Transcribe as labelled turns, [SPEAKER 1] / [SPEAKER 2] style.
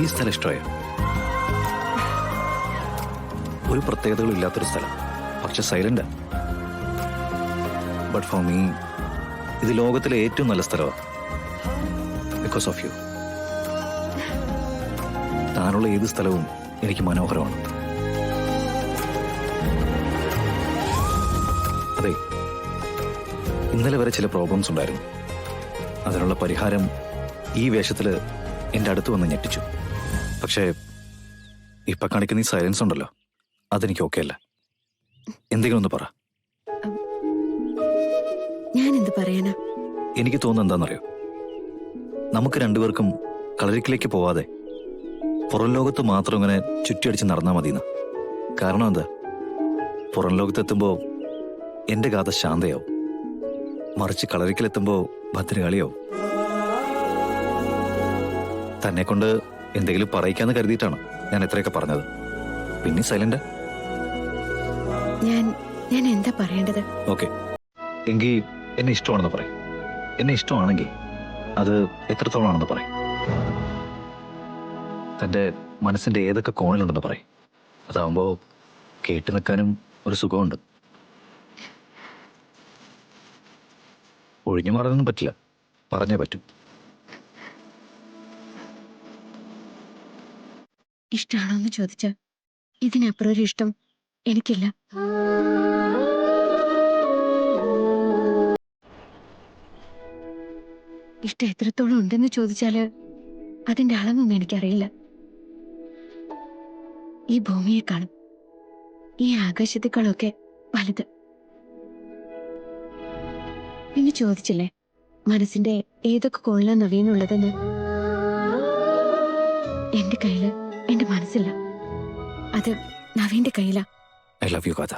[SPEAKER 1] ഈ സ്ഥലം ഇഷ്ടമായോ? ഒരു പ്രത്യേകതകളും ഇല്ലാത്തൊരു സ്ഥലം, പക്ഷെ സൈലന്റ്. ബട്ട് ഫോർ മീ ഇത് ലോകത്തിലെ ഏറ്റവും നല്ല സ്ഥലമാണ്. Because of U. താനുള്ള ഏത് സ്ഥലവും എനിക്ക് മനോഹരമാണ്. അതെ, ഇന്നലെ വരെ ചില പ്രോബ്ലംസ് ഉണ്ടായിരുന്നു. അതിനുള്ള പരിഹാരം ഈ വേഷത്തിൽ എൻ്റെ അടുത്ത് വന്ന് ഞെട്ടിച്ചു. പക്ഷേ ഇപ്പൊ കാണിക്കുന്ന ഈ സൈലൻസ് ഉണ്ടല്ലോ, അതെനിക്ക് ഓക്കെ അല്ല. എന്തെങ്കിലും ഒന്ന് പറ.
[SPEAKER 2] ഞാൻ എന്ത് പറയാനാ?
[SPEAKER 1] എനിക്ക് തോന്നുന്നത് എന്താണെന്നറിയോ, നമുക്ക് രണ്ടുപേർക്കും കളരിക്കിലേക്ക് പോവാതെ പുറം ലോകത്ത് മാത്രം ഇങ്ങനെ ചുറ്റിയടിച്ച് നടന്നാൽ മതിയെന്ന്. കാരണം എന്താ, പുറം ലോകത്തെത്തുമ്പോൾ എൻ്റെ ഗാഥ ശാന്തയാവും, മറിച്ച് കളരിക്കലെത്തുമ്പോൾ ഭദ്രകാളിയാവും. തന്നെ കൊണ്ട് എന്തെങ്കിലും പറയിക്കാന്ന് കരുതിയിട്ടാണ് ഞാൻ എത്രയൊക്കെ പറഞ്ഞത്. പിന്നെ സൈലന്റ്.
[SPEAKER 2] ഞാൻ എന്താ പറയേണ്ടത്?
[SPEAKER 1] ഓക്കെ, എങ്കിൽ എന്നെ ഇഷ്ടമാണെന്ന് പറയും. എന്നെ ഇഷ്ടമാണെങ്കിൽ അത് എത്രത്തോളാണെന്ന് പറയും. തൻ്റെ മനസ്സിന്റെ ഏതൊക്കെ കോണിലുണ്ടെന്ന് പറയും. അതാവുമ്പോൾ കേട്ടു നിൽക്കാനും ഒരു സുഖമുണ്ട്. ഒഴിഞ്ഞു മാറാനൊന്നും പറ്റില്ല, പറഞ്ഞേ പറ്റും.
[SPEAKER 2] ഇഷ്ടമാണോ എന്ന് ചോദിച്ച ഇതിനപ്പുറം ഒരു ഇഷ്ടം എനിക്കില്ല. ഇഷ്ടം എത്രത്തോളം ഉണ്ടെന്ന് ചോദിച്ചാല് അതിന്റെ അളവൊന്നും എനിക്കറിയില്ല. ഈ ഭൂമിയെക്കാളും ഈ ആകാശത്തെക്കാളും ഒക്കെ വലുത്. പിന്നെ ചോദിച്ചില്ലേ മനസ്സിന്റെ ഏതൊക്കെ കോണിലാ നവീനുള്ളതെന്ന്? എന്റെ കയ്യില് എന്റെ മനസ്സില്ല, അത് നവീന്റെ കയ്യിലാ.
[SPEAKER 1] ഐ ലവ് യു, കഥ.